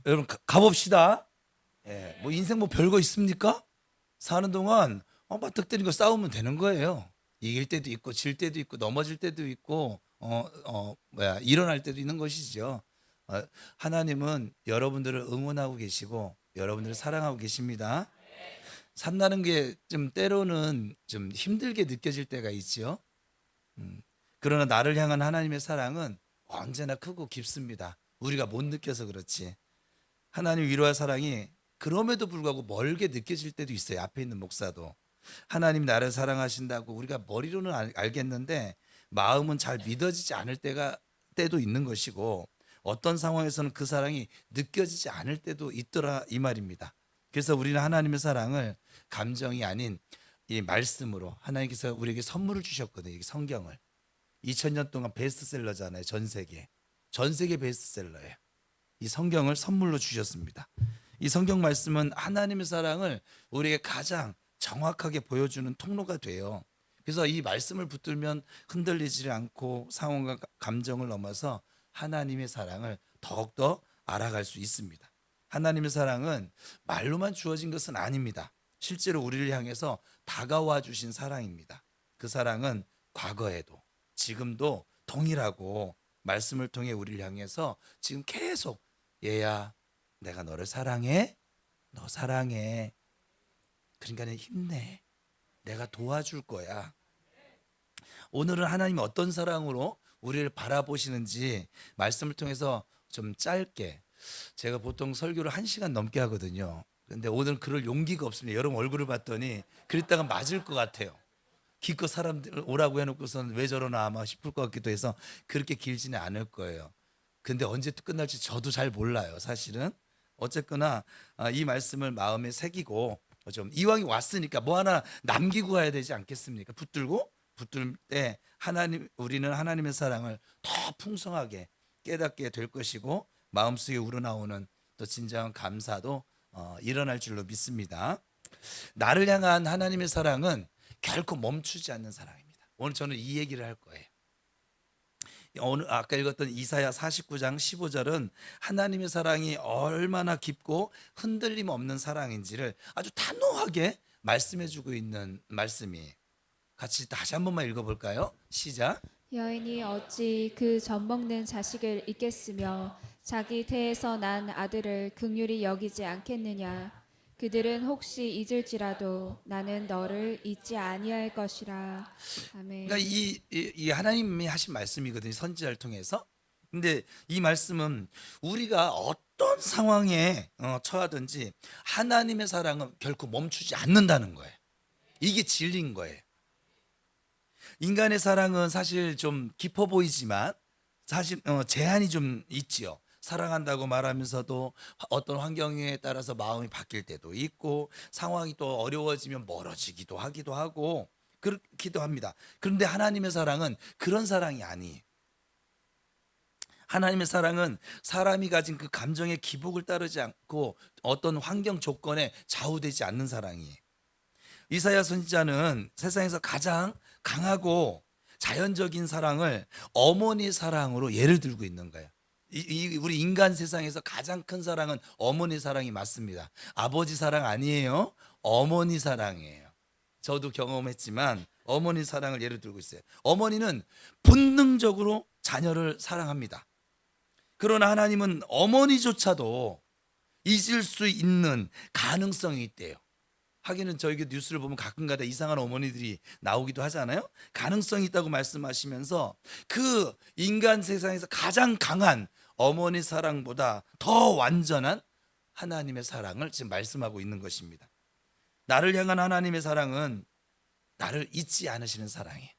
여러분 가봅시다. 예, 뭐 인생 뭐 별거 있습니까? 사는 동안 맞닥뜨리는 거 싸우면 되는 거예요. 이길 때도 있고 질 때도 있고 넘어질 때도 있고 일어날 때도 있는 것이죠. 어, 하나님은 여러분들을 응원하고 계시고 여러분들을 사랑하고 계십니다. 산다는 게 좀 때로는 좀 힘들게 느껴질 때가 있지요. 음, 그러나 나를 향한 하나님의 사랑은 언제나 크고 깊습니다. 우리가 못 느껴서 그렇지. 하나님 위로와 사랑이 그럼에도 불구하고 멀게 느껴질 때도 있어요. 앞에 있는 목사도 하나님 나를 사랑하신다고 우리가 머리로는 알겠는데 마음은 잘 믿어지지 않을 때도 있는 것이고, 어떤 상황에서는 그 사랑이 느껴지지 않을 때도 있더라 이 말입니다. 그래서 우리는 하나님의 사랑을 감정이 아닌 이 말씀으로 하나님께서 우리에게 선물을 주셨거든요. 이 성경을 2000년 동안 베스트셀러잖아요. 전 세계 베스트셀러예요. 이 성경을 선물로 주셨습니다. 이 성경 말씀은 하나님의 사랑을 우리에게 가장 정확하게 보여주는 통로가 돼요. 그래서 이 말씀을 붙들면 흔들리지 않고 상황과 감정을 넘어서 하나님의 사랑을 더욱더 알아갈 수 있습니다. 하나님의 사랑은 말로만 주어진 것은 아닙니다. 실제로 우리를 향해서 다가와 주신 사랑입니다. 그 사랑은 과거에도 지금도 동일하고 말씀을 통해 우리를 향해서 지금 계속 얘야 내가 너를 사랑해. 너 사랑해. 그러니까 힘내. 내가 도와줄 거야. 오늘은 하나님이 어떤 사랑으로 우리를 바라보시는지 말씀을 통해서 좀 짧게, 제가 보통 설교를 1시간 넘게 하거든요. 근데 오늘 그럴 용기가 없습니다. 여러분 얼굴을 봤더니 그랬다가 맞을 것 같아요. 기껏 사람들 오라고 해놓고서는 왜 저러나 아마 싶을 것 같기도 해서 그렇게 길지는 않을 거예요. 근데 언제 또 끝날지 저도 잘 몰라요, 사실은. 어쨌거나 이 말씀을 마음에 새기고 좀 이왕이 왔으니까 뭐 하나 남기고 가야 되지 않겠습니까? 붙들 때 우리는 하나님의 사랑을 더 풍성하게 깨닫게 될 것이고, 마음속에 우러나오는 또 진정한 감사도 일어날 줄로 믿습니다. 나를 향한 하나님의 사랑은 결코 멈추지 않는 사랑입니다. 오늘 저는 이 얘기를 할 거예요. 오늘 아까 읽었던 이사야 49장 15절은 하나님의 사랑이 얼마나 깊고 흔들림 없는 사랑인지를 아주 단호하게 말씀해 주고 있는 말씀이, 같이 다시 한 번만 읽어볼까요? 시작. 여인이 어찌 그 젖먹는 자식을 잊겠으며 자기 태에서 난 아들을 긍휼히 여기지 않겠느냐. 그들은 혹시 잊을지라도 나는 너를 잊지 아니할 것이라. 그러니까 아멘. 이 하나님이 하신 말씀이거든요, 선지자를 통해서. 근데 이 말씀은 우리가 어떤 상황에 처하든지 하나님의 사랑은 결코 멈추지 않는다는 거예요. 이게 진리인 거예요. 인간의 사랑은 사실 좀 깊어 보이지만 사실 제한이 좀 있지요. 사랑한다고 말하면서도 어떤 환경에 따라서 마음이 바뀔 때도 있고, 상황이 또 어려워지면 멀어지기도 하기도 하고 그렇기도 합니다. 그런데 하나님의 사랑은 그런 사랑이 아니에요. 하나님의 사랑은 사람이 가진 그 감정의 기복을 따르지 않고 어떤 환경 조건에 좌우되지 않는 사랑이에요. 이사야 선지자는 세상에서 가장 강하고 자연적인 사랑을 어머니 사랑으로 예를 들고 있는 거예요. 우리 인간 세상에서 가장 큰 사랑은 어머니 사랑이 맞습니다. 아버지 사랑 아니에요. 어머니 사랑이에요. 저도 경험했지만 어머니 사랑을 예를 들고 있어요. 어머니는 본능적으로 자녀를 사랑합니다. 그러나 하나님은 어머니조차도 잊을 수 있는 가능성이 있대요. 하기는 저에게 뉴스를 보면 가끔가다 이상한 어머니들이 나오기도 하잖아요. 가능성이 있다고 말씀하시면서 그 인간 세상에서 가장 강한 어머니 사랑보다 더 완전한 하나님의 사랑을 지금 말씀하고 있는 것입니다. 나를 향한 하나님의 사랑은 나를 잊지 않으시는 사랑이에요.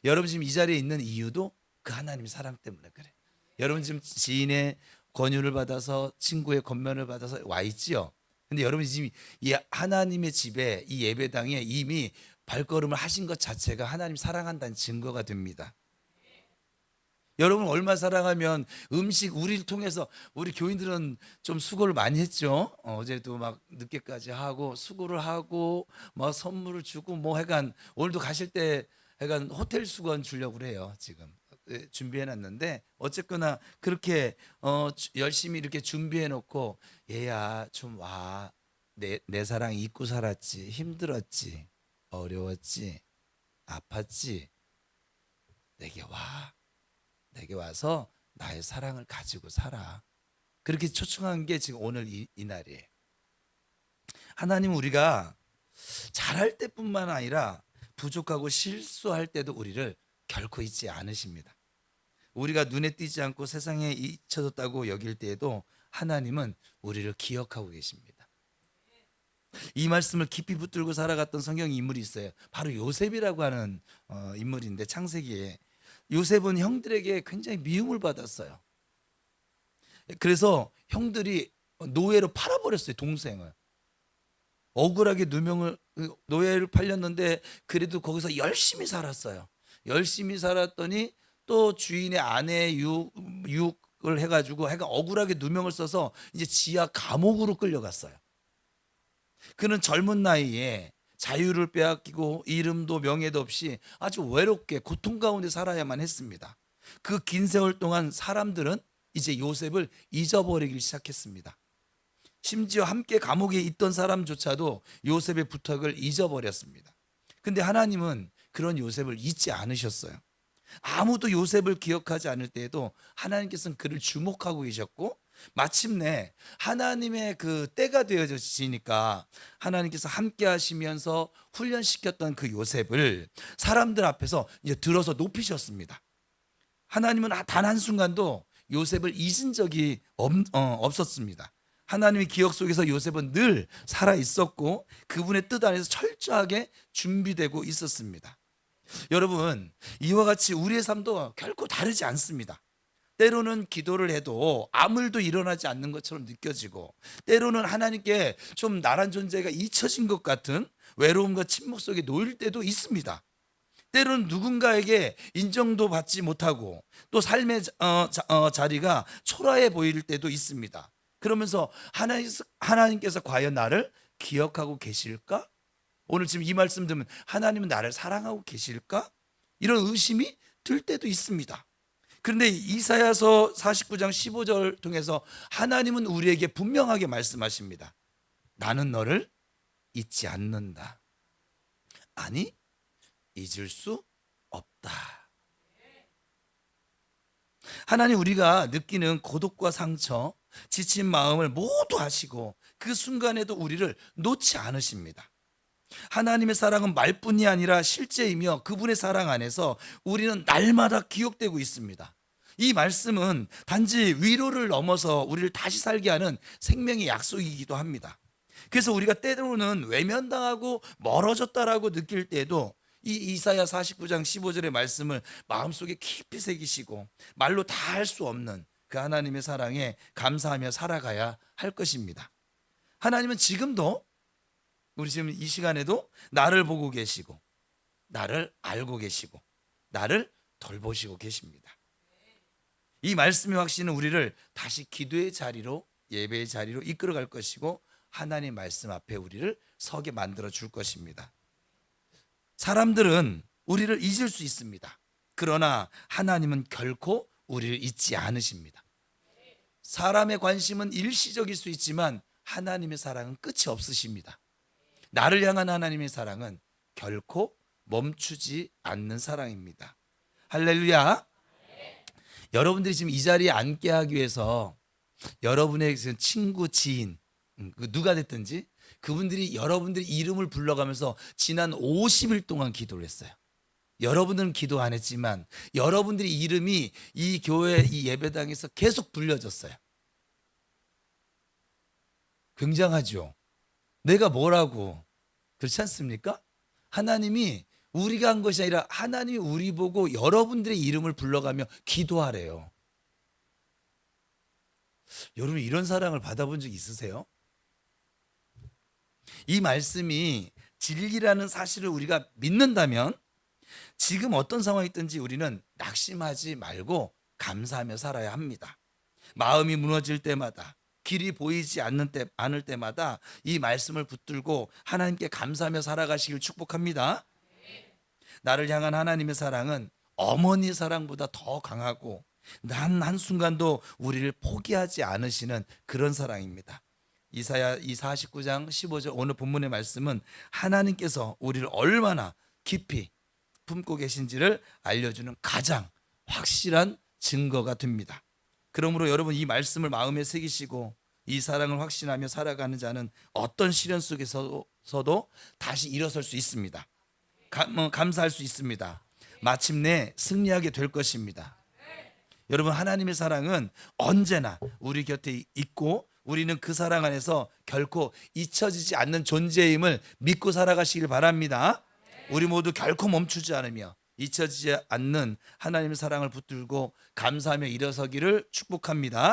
여러분 지금 이 자리에 있는 이유도 그 하나님의 사랑 때문에 그래. 여러분 지금 지인의 권유를 받아서, 친구의 권면을 받아서 와 있지요. 근데 여러분이 지금 이 하나님의 집에, 이 예배당에 이미 발걸음을 하신 것 자체가 하나님 사랑한다는 증거가 됩니다. 여러분 얼마 사랑하면 음식 우리를 통해서, 우리 교인들은 좀 수고를 많이 했죠. 어제도 막 늦게까지 하고 수고를 하고 막 선물을 주고 뭐 해간 오늘도 가실 때 해간 호텔 수건 주려고 그래요 지금. 준비해 놨는데 어쨌거나 그렇게 열심히 이렇게 준비해 놓고 얘야 좀 와. 내 사랑 잊고 살았지. 힘들었지. 어려웠지. 아팠지. 내게 와. 내게 와서 나의 사랑을 가지고 살아. 그렇게 초청한 게 지금 오늘 이 날이에요. 하나님 우리가 잘할 때뿐만 아니라 부족하고 실수할 때도 우리를 결코 잊지 않으십니다. 우리가 눈에 띄지 않고 세상에 잊혀졌다고 여길 때에도 하나님은 우리를 기억하고 계십니다. 이 말씀을 깊이 붙들고 살아갔던 성경 인물이 있어요. 바로 요셉이라고 하는 인물인데 창세기에 요셉은 형들에게 굉장히 미움을 받았어요. 그래서 형들이 노예로 팔아버렸어요. 동생을. 억울하게 누명을 노예를 팔렸는데 그래도 거기서 열심히 살았어요. 열심히 살았더니 또 주인의 아내 유혹을 해가지고 억울하게 누명을 써서 이제 지하 감옥으로 끌려갔어요. 그는 젊은 나이에 자유를 빼앗기고 이름도 명예도 없이 아주 외롭게 고통 가운데 살아야만 했습니다. 그 긴 세월 동안 사람들은 이제 요셉을 잊어버리기 시작했습니다. 심지어 함께 감옥에 있던 사람조차도 요셉의 부탁을 잊어버렸습니다. 근데 하나님은 그런 요셉을 잊지 않으셨어요. 아무도 요셉을 기억하지 않을 때에도 하나님께서는 그를 주목하고 계셨고 마침내 하나님의 그 때가 되어지니까 하나님께서 함께 하시면서 훈련시켰던 그 요셉을 사람들 앞에서 이제 들어서 높이셨습니다. 하나님은 단 한순간도 요셉을 잊은 적이 없었습니다. 하나님의 기억 속에서 요셉은 늘 살아 있었고 그분의 뜻 안에서 철저하게 준비되고 있었습니다. 여러분, 이와 같이 우리의 삶도 결코 다르지 않습니다. 때로는 기도를 해도 아무 일도 일어나지 않는 것처럼 느껴지고 때로는 하나님께 좀 나란 존재가 잊혀진 것 같은 외로움과 침묵 속에 놓일 때도 있습니다. 때로는 누군가에게 인정도 받지 못하고 또 삶의 자리가 초라해 보일 때도 있습니다. 그러면서 하나님께서 과연 나를 기억하고 계실까? 오늘 지금 이 말씀 들으면 하나님은 나를 사랑하고 계실까? 이런 의심이 들 때도 있습니다. 그런데 이사야서 49장 15절 통해서 하나님은 우리에게 분명하게 말씀하십니다. 나는 너를 잊지 않는다. 아니, 잊을 수 없다. 하나님 우리가 느끼는 고독과 상처, 지친 마음을 모두 아시고 그 순간에도 우리를 놓지 않으십니다. 하나님의 사랑은 말뿐이 아니라 실제이며 그분의 사랑 안에서 우리는 날마다 기억되고 있습니다. 이 말씀은 단지 위로를 넘어서 우리를 다시 살게 하는 생명의 약속이기도 합니다. 그래서 우리가 때로는 외면당하고 멀어졌다라고 느낄 때에도 이 이사야 49장 15절의 말씀을 마음속에 깊이 새기시고 말로 다 할 수 없는 그 하나님의 사랑에 감사하며 살아가야 할 것입니다. 하나님은 지금도 우리 지금 이 시간에도 나를 보고 계시고 나를 알고 계시고 나를 돌보시고 계십니다. 이 말씀의 확신은 우리를 다시 기도의 자리로 예배의 자리로 이끌어갈 것이고 하나님의 말씀 앞에 우리를 서게 만들어 줄 것입니다. 사람들은 우리를 잊을 수 있습니다. 그러나 하나님은 결코 우리를 잊지 않으십니다. 사람의 관심은 일시적일 수 있지만 하나님의 사랑은 끝이 없으십니다. 나를 향한 하나님의 사랑은 결코 멈추지 않는 사랑입니다. 할렐루야. 여러분들이 지금 이 자리에 앉게 하기 위해서 여러분의 친구, 지인, 누가 됐든지 그분들이 여러분들의 이름을 불러가면서 지난 50일 동안 기도를 했어요. 여러분들은 기도 안 했지만 여러분들의 이름이 이 교회 이 예배당에서 계속 불려졌어요. 굉장하죠. 내가 뭐라고, 그렇지 않습니까? 하나님이 우리가 한 것이 아니라 하나님이 우리 보고 여러분들의 이름을 불러가며 기도하래요. 여러분 이런 사랑을 받아본 적 있으세요? 이 말씀이 진리라는 사실을 우리가 믿는다면 지금 어떤 상황이 있든지 우리는 낙심하지 말고 감사하며 살아야 합니다. 마음이 무너질 때마다 길이 보이지 않을 때마다 이 말씀을 붙들고 하나님께 감사하며 살아가시길 축복합니다. 나를 향한 하나님의 사랑은 어머니 사랑보다 더 강하고 단 한순간도 우리를 포기하지 않으시는 그런 사랑입니다. 이사야 49장 15절 오늘 본문의 말씀은 하나님께서 우리를 얼마나 깊이 품고 계신지를 알려주는 가장 확실한 증거가 됩니다. 그러므로 여러분 이 말씀을 마음에 새기시고 이 사랑을 확신하며 살아가는 자는 어떤 시련 속에서도 다시 일어설 수 있습니다. 감사할 수 있습니다. 마침내 승리하게 될 것입니다. 여러분 하나님의 사랑은 언제나 우리 곁에 있고 우리는 그 사랑 안에서 결코 잊혀지지 않는 존재임을 믿고 살아가시길 바랍니다. 우리 모두 결코 멈추지 않으며 잊혀지지 않는 하나님의 사랑을 붙들고 감사하며 일어서기를 축복합니다.